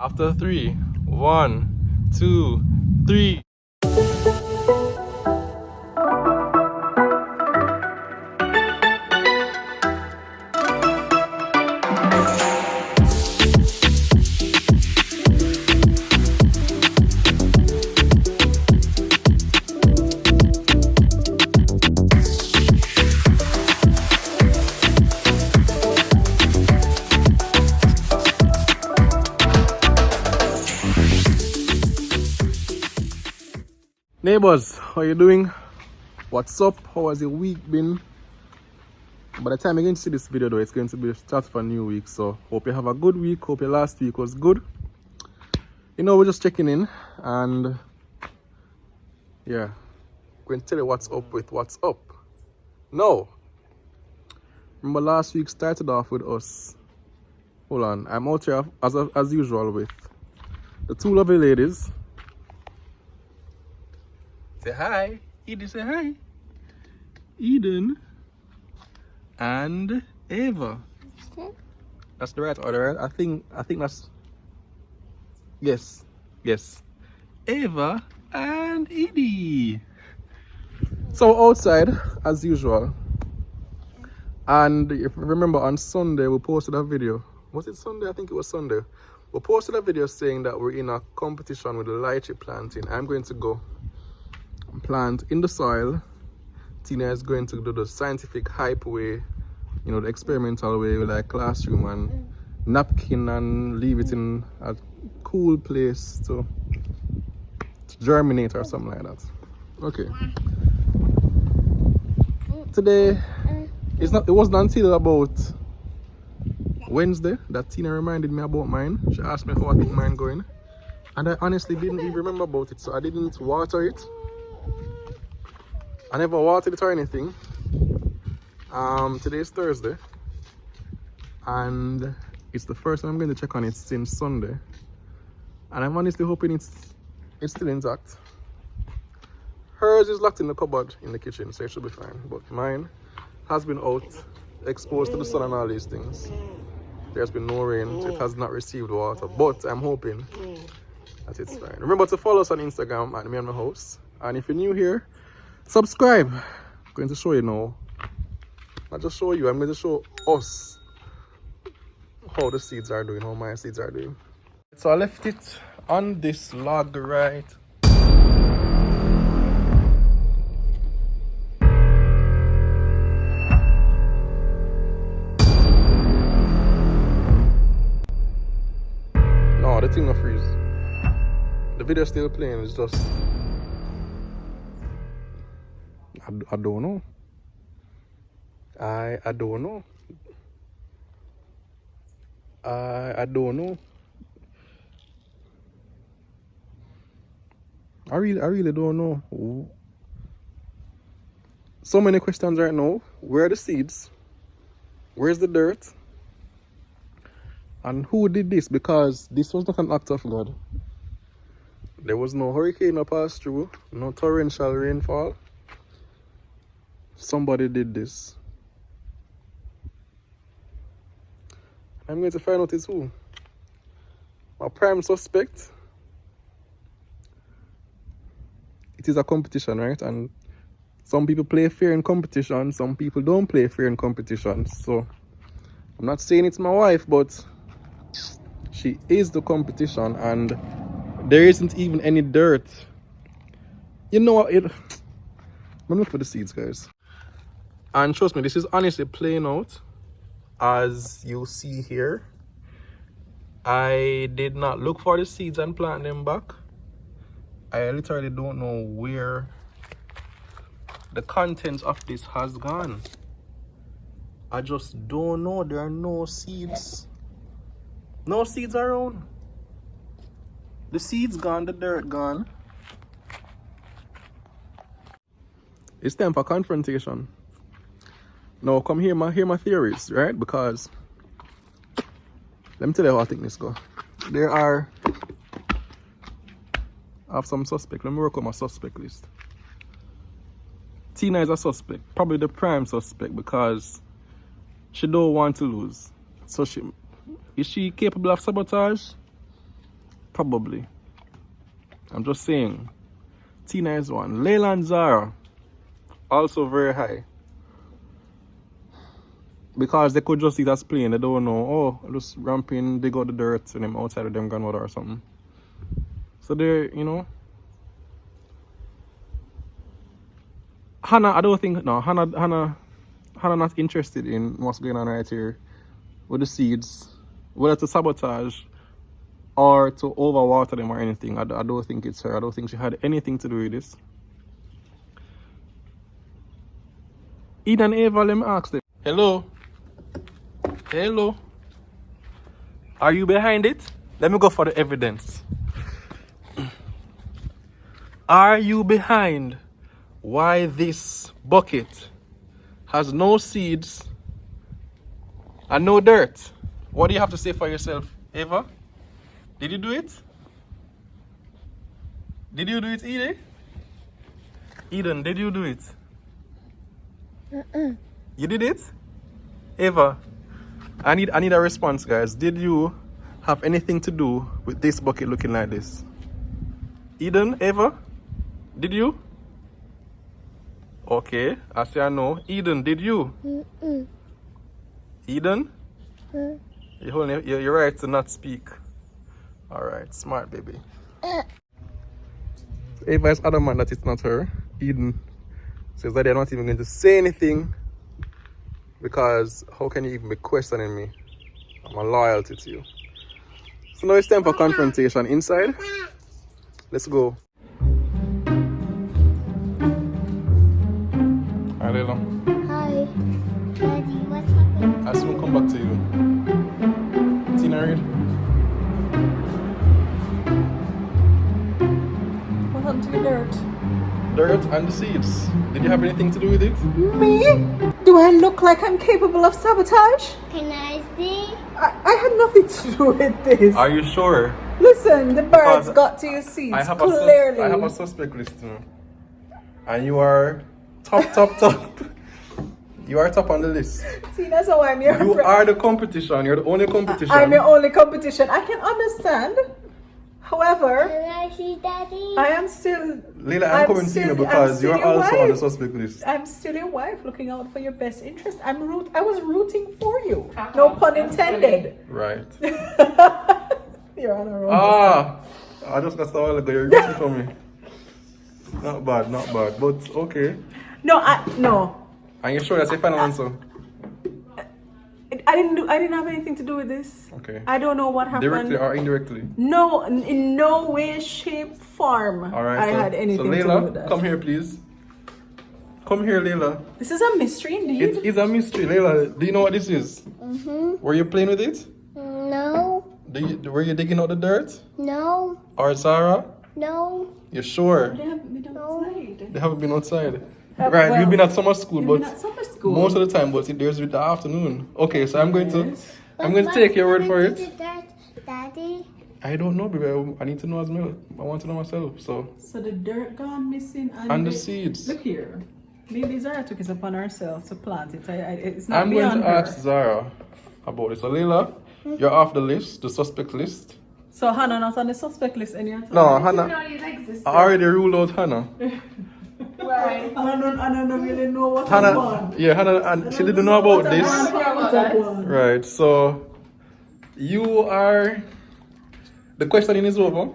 After 3, 1, 2, 3. Neighbors, how you doing? What's up? How has your week been? By the time you're going to see this video though, it's going to be the start of a new week. So hope you have a good week. Hope your last week was good. You know, we're just checking in and yeah, going to tell you what's up with what's up. No. Remember last week started off with us. Hold on, I'm out here as usual with the two lovely ladies. Say hi. Eden, say hi. Eden and Ava. That's the right order, right? I think that's yes. Ava and Edie. So outside as usual. And if you remember on Sunday we posted a video. Was it Sunday? I think it was Sunday. We posted a video saying that we're in a competition with the lychee planting. I'm going to go plant in the soil. Tina is going to do the scientific hype way, you know, the experimental way with like classroom and napkin and leave it in a cool place to germinate or something like that. Okay. Today it wasn't until about Wednesday that Tina reminded me about mine. She asked me how I think mine going. And I honestly didn't even remember about it, so I didn't water it. I never watered it or anything. Today is Thursday and it's the first time I'm going to check on it since Sunday, and I'm honestly hoping it's still intact. Hers is locked in the cupboard in the kitchen, so it should be fine, but mine has been out, exposed to the sun and all these things. There's been no rain, so it has not received water, but I'm hoping that it's fine. Remember to follow us on Instagram at me and my house, and if you're new here, subscribe. I'm going to show you now. Not just show you, I'm going to show us how the seeds are doing, how my seeds are doing. So I left it on this log right. No, the thing will freeze. The video is still playing, it's just I don't know. I don't know. I don't know. I really don't know. So many questions right now. Where are the seeds? Where's the dirt? And who did this? Because this was not an act of God. There was no hurricane that passed through, no torrential rainfall. Somebody did this. I'm going to find out it's who. My prime suspect. It is a competition, right? And some people play fair in competition, some people don't play fair in competition. So I'm not saying it's my wife, but she is the competition, and there isn't even any dirt. You know what? Let me look for the seeds, guys. And trust me, this is honestly playing out as you see here. I did not look for the seeds and plant them back. I literally don't know where the contents of this has gone. I just don't know. There are no seeds. No seeds around. The seeds gone, the dirt gone. It's time for confrontation. Now come hear my theories, right? Because let me tell you how I think this go. I have some suspect. Let me work on my suspect list. Tina is a suspect, probably the prime suspect, because she don't want to lose. So is she capable of sabotage? Probably. I'm just saying. Tina is one. Leila and Zahra, also very high. Because they could just see us playing. They don't know, oh, just ramping, dig out the dirt and them outside of them grandmother or something. So they're, you know. Hannah, I don't think, no, Hannah not interested in what's going on right here with the seeds. Whether to sabotage or to overwater them or anything. I don't think it's her. I don't think she had anything to do with this. Eden and Eva, let me ask them. Hello? Hello? Are you behind it? Let me go for the evidence. Are you behind why this bucket has no seeds and no dirt? What do you have to say for yourself, Eva? Did you do it? Did you do it, Eden? Eden, did you do it? You did it? Eva, I need a response, guys. Did you have anything to do with this bucket looking like this? Eden, Eva, did you? Okay, I say I know. Eden, did you? Eden? You're right to not speak. Alright, smart baby. Eva is adamant that it's not her. Eden says that they're not even going to say anything because how can you even be questioning me? I'm a loyalty to you. So now it's time for confrontation. Inside, let's go. Hi, Leila. Hi. Daddy, what's happening? I'll soon come back to you. Tina, read. What happened to the dirt? Dirt and the seeds. Did you have anything to do with it? Me? Do I look like I'm capable of sabotage? Can I see? I had nothing to do with this. Are you sure? Listen, the birds Because got to your seeds, I have clearly. I have a suspect list now. And you are top. You are top on the list. See, that's how I'm your You friend. are the competition. You're the only competition. I'm your only competition. I can understand. However, Can I see, Daddy? I am still... Leila, I'm coming to you because you're also on the suspect list. I'm still your wife, looking out for your best interest. I was rooting for you. No pun intended. Right. You're on a roll. I just got started ago. You're rooting for me. Not bad. But okay. No. Are you sure that's your final answer? I didn't have anything to do with this. Okay. I don't know what happened. Directly or indirectly? No, in no way, shape, form. All right. I had anything so to Leila, do with that. come here, please. Come here, Leila. This is a mystery indeed. It is a mystery, Leila. Do you know what this is? Were you playing with it? No. Were you digging out the dirt? No. Or Zahra? No. You sure? They haven't been outside. They haven't been outside. Right, Right, well, we've been at summer school, You've but been at summer school. most of the time, but there's with the afternoon. Okay, so I'm going to Yes. take your word for it. Daddy? I don't know, baby. I need to know as well. I want to know myself. So the dirt gone missing and the seeds. Look here. Maybe Zara took it upon herself to plant it. It's not I'm going beyond to her. ask Zahra about it. So Leila, you're off the list, the suspect list. So Hannah not on the suspect list anymore? No, Hannah. I already ruled out Hannah. Right. I don't really know what Hannah, yeah, Hannah, and she didn't know about this. Right, so you are. The questioning is over.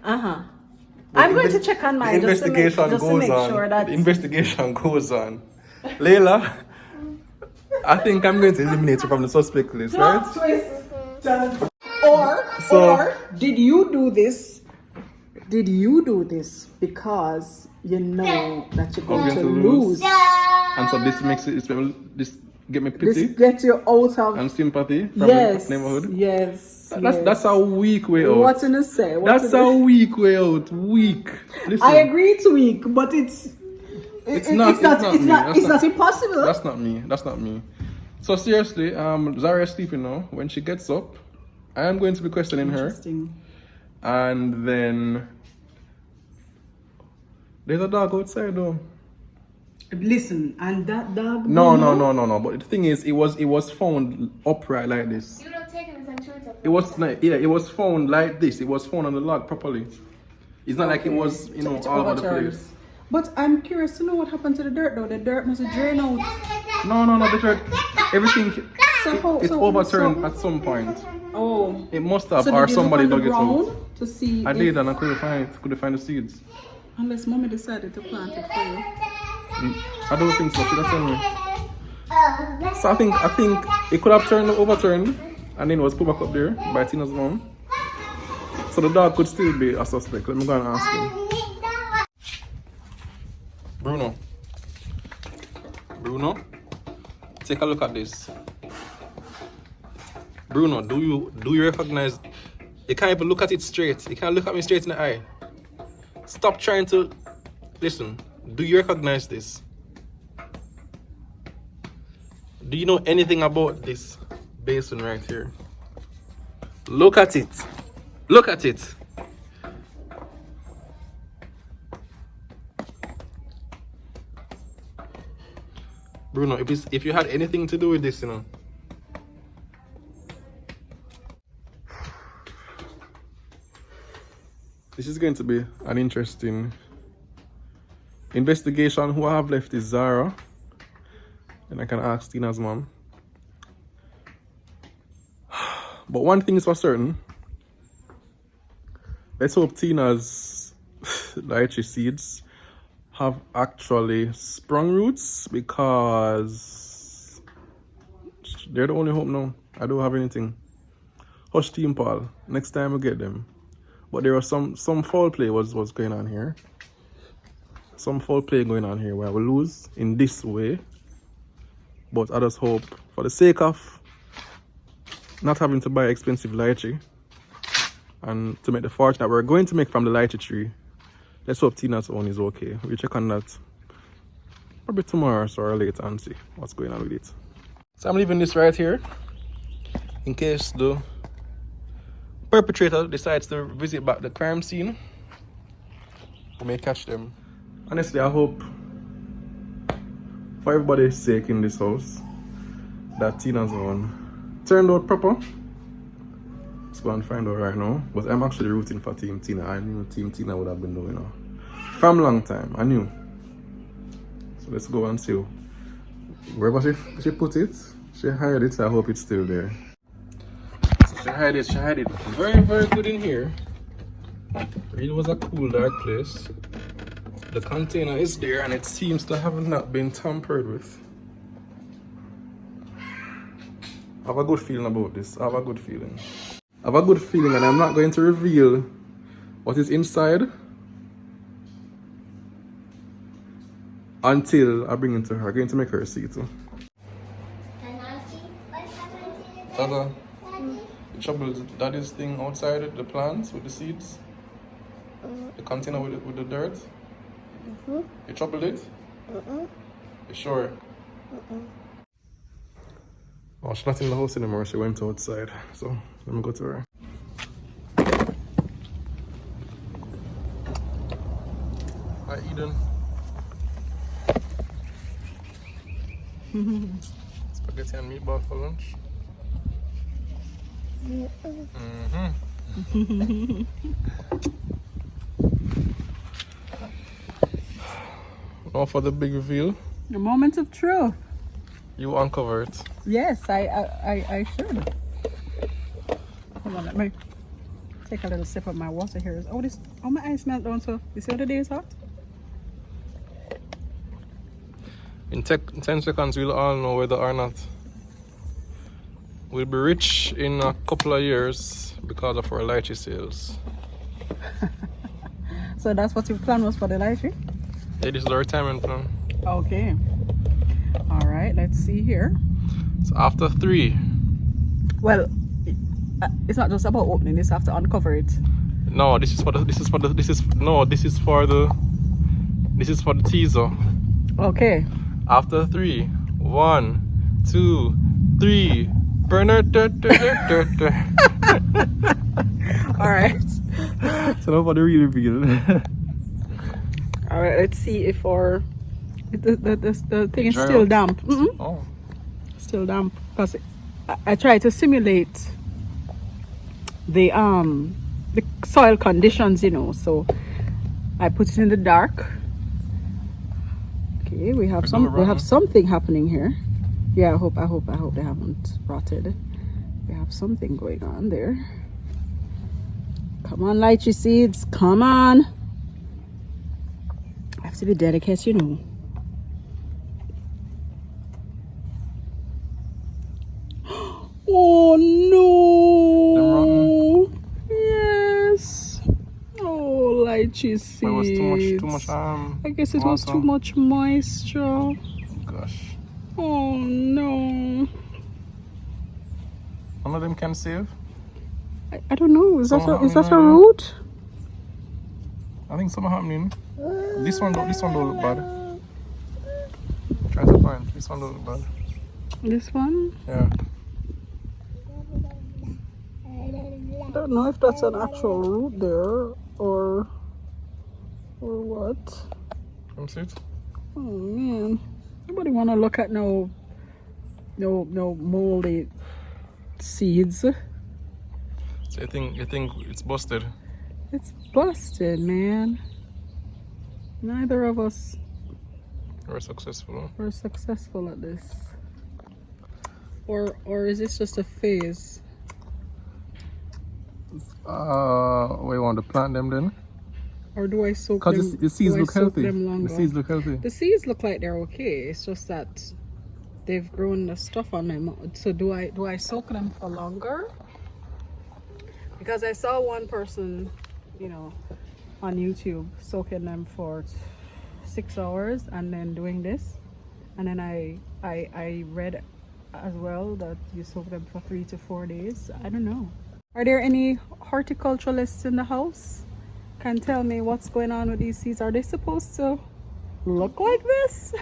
I'm going to check on mine just to make sure that The investigation goes on. Leila, I think I'm going to eliminate you from the suspect list, right? Or did you do this? Did you do this because you know that you're going to lose? And so this makes it, this get me pity This gets you out of and sympathy from the neighborhood. Yes. That's a weak way out. What to say? That's a weak way out. Weak. Listen. I agree it's weak, but it's not impossible. That's not me. So seriously, Zahra is sleeping now. When she gets up, I am going to be questioning her. And then there's a dog outside though. Listen, and that dog. No. But the thing is, it was found upright like this. You don't take it and show it up. It was like, yeah, it was found like this. It was found on the log properly. It's not like it was, you know, It's all over the overturned. place. But I'm curious to know what happened to the dirt though. The dirt must have drained out. No, the dirt, everything, it's So overturned at some point. Oh. It must have, So or did you somebody look on dug the it out. ground to see I if- did, and I couldn't find the seeds. Unless mommy decided to plant it for you. I don't think so. She don't tell me. So I think it could have overturned, and then it was put back up there by Tina's mom. So the dog could still be a suspect. Let me go and ask him. Bruno, take a look at this. Bruno, do you recognize? You can't even look at it straight. You can't look at me straight in the eye. Stop trying to listen. Do you recognize this? Do you know anything about this basin right here? Look at it. Look at it. Bruno, if you had anything to do with this, you know. This is going to be an interesting investigation. Who I have left is Zahra. And I can ask Tina's mom. But one thing is for certain. Let's hope Tina's lychee seeds have actually sprung roots, because they're the only hope now. I don't have anything. Hush, Team Paul. Next time we get them. But there was some foul play was going on here. Some foul play going on here where we lose in this way. But I just hope, for the sake of not having to buy expensive lychee and to make the fortune that we're going to make from the lychee tree, let's hope Tina's own is okay. We'll check on that probably tomorrow or later and see what's going on with it. So I'm leaving this right here in case the perpetrator decides to visit back the crime scene. We may catch them. Honestly, I hope, for everybody's sake in this house, that Tina's one turned out proper. Let's go and find out right now. But I'm actually rooting for Team Tina. I knew Team Tina would have been doing it from a long time. I knew. So let's go and see wherever she put it. She hid it, so I hope it's still there. So she hid it very, very good in here. It was a cool, dark place. The container is there and it seems to have not been tampered with. I have a good feeling about this. I have a good feeling. I have a good feeling, and I'm not going to reveal what is inside until I bring it to her. I'm going to make her see it too. Dada, you troubled Daddy's thing outside it, the plants with the seeds? The container with the dirt? You troubled it? You sure? Oh, she's not in the house anymore. She went outside. So let me go to her. Hi, Eden. Spaghetti and meatball for lunch. Now for the big reveal. The moment of truth. You uncover it. Yes, I should. Hold on, let me take a little sip of my water here. Oh, my eyes melt down, so you see what the day is hot? In 10 seconds, we'll all know whether or not we'll be rich in a couple of years because of our lychee sales. So that's what your plan was for the lychee? Yeah, this is the retirement plan. Okay. All right, let's see here. So after 3. Well, it's not just about opening this, I have to uncover it. No, this is for the teaser. Okay. After 3. 1, 2, 3. All right. So now for the real reveal. All right, let's see if our The thing is Dry still out? damp. Oh. Still damp because I try to simulate the soil conditions, you know. So I put it in the dark. Okay, we have something happening here. Yeah, I hope they haven't rotted. We have something going on there. Come on, lychee seeds, come on. I have to be delicate, you know. Oh no! Yes. Oh, lychee seeds. It was too much I guess it was too much moisture. Gosh. Oh no! None of them can save. I don't know. Is that a happening root? I think something happening. This one don't look bad. Try to find. This one don't look bad. This one? Yeah. I don't know if that's an actual root there or what. Come see it. Oh man! Nobody wanna look at no moldy seeds. So you think it's busted? It's busted, man. Neither of us We're successful. were successful at this. Or is this just a phase? We want to plant them then? Or do I soak them? Because the seeds look healthy. The seeds look healthy. The seeds look like they're okay. It's just that they've grown the stuff on them. So do I soak them for longer? Because I saw one person, you know, on YouTube soaking them for 6 hours and then doing this. And then I read as well that you soak them for 3 to 4 days. I don't know. Are there any horticulturalists in the house? Can tell me what's going on with these seeds. Are they supposed to look like this?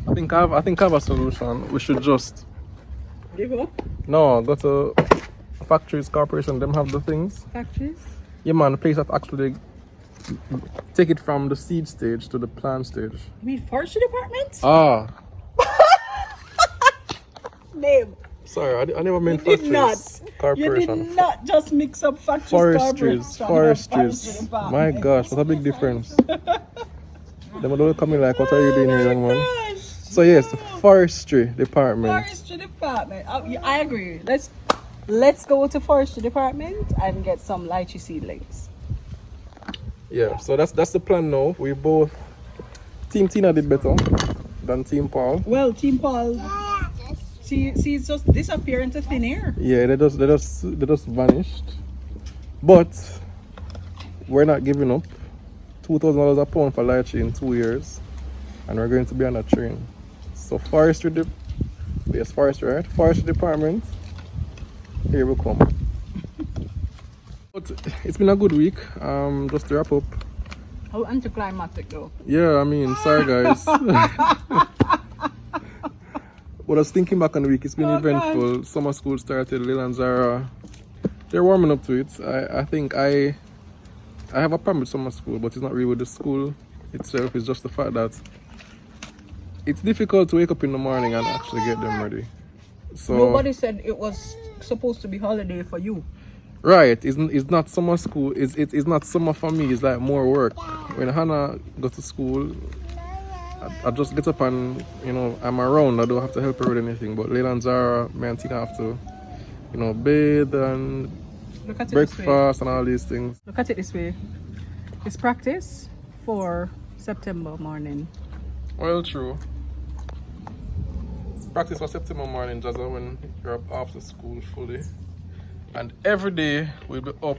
I think I have a solution. We should just Give up? no go to factories, corporation. Them have the things. Factories? Yeah, man. The place that actually take it from the seed stage to the plant stage. You mean forestry department? Ah, Name. sorry. I never meant You did factories. not. Corporation. You did not just mix up factories. Forestries. Forestry department. My gosh, what a big difference. Them don't come in like, what are you doing here, young man? Gosh. So yes, forestry department. Forestry department. Oh, yeah, I agree. Let's go to forestry department and get some lychee seedlings. Yeah, so that's the plan now. We both Team Tina did better than Team Paul. Well, Team Paul, she's just disappear into thin air. Yeah, they just vanished. But we're not giving up. $2,000 a pound for lychee in 2 years, and we're going to be on a train. So forestry right? Forestry department. Here we come. But it's been a good week. Just to wrap up. How anticlimactic though. Yeah, I mean, sorry guys. But I was thinking back on the week, it's been eventful. God. Summer school started, Leila and Zahra. They're warming up to it. I think I have a problem with summer school, but it's not really with the school itself. It's just the fact that it's difficult to wake up in the morning and actually get them ready. So Nobody said it was supposed to be holiday for you. right, it's not summer school. It's not summer for me. It's like more work. When Hannah go to school, I just get up and, you know, I'm around. I don't have to help her with anything. But Leila and Zahra, me and Tina have to, you know, bathe and Look at it breakfast and all these things. Look at it this way. It's practice for September morning. Well, true. Practice for September morning, Jazza, when you're up after school fully. And every day we'll be up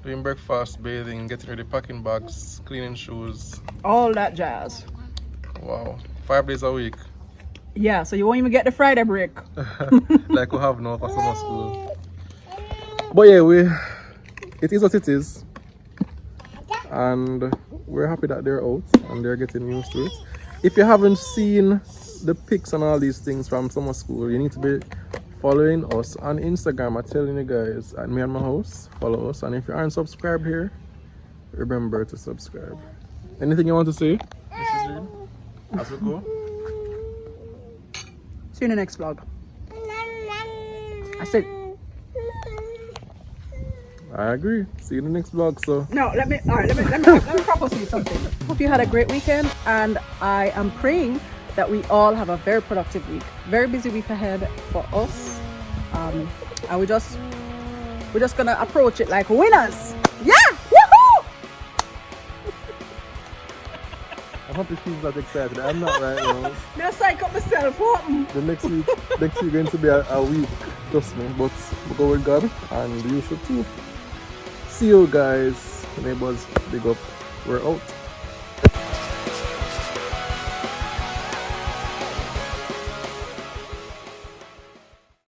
doing breakfast, bathing, getting ready, packing bags, cleaning shoes. All that jazz. Wow. 5 days a week. Yeah, so you won't even get the Friday break. Like we have now for summer school. But yeah, it is what it is. And we're happy that they're out and they're getting used to it. If you haven't seen the pics and all these things from summer school, you need to be following us on Instagram. I'm telling you guys, at Me and My House, follow us. And if you aren't subscribed here, remember to subscribe. Anything you want to say? This is dream. As we go. See you in the next vlog. I said, I agree. See you in the next vlog. So no, let me propose to you something. Hope you had a great weekend, and I am praying that we all have a very productive week. Very busy week ahead for us. And we're just gonna approach it like winners. Yeah! Woohoo! I'm happy she's not excited. I'm not right now. Now psych up myself. The next week going to be a week, trust me. But we go with God, and you should too. See you guys, neighbors. Big up. We're out.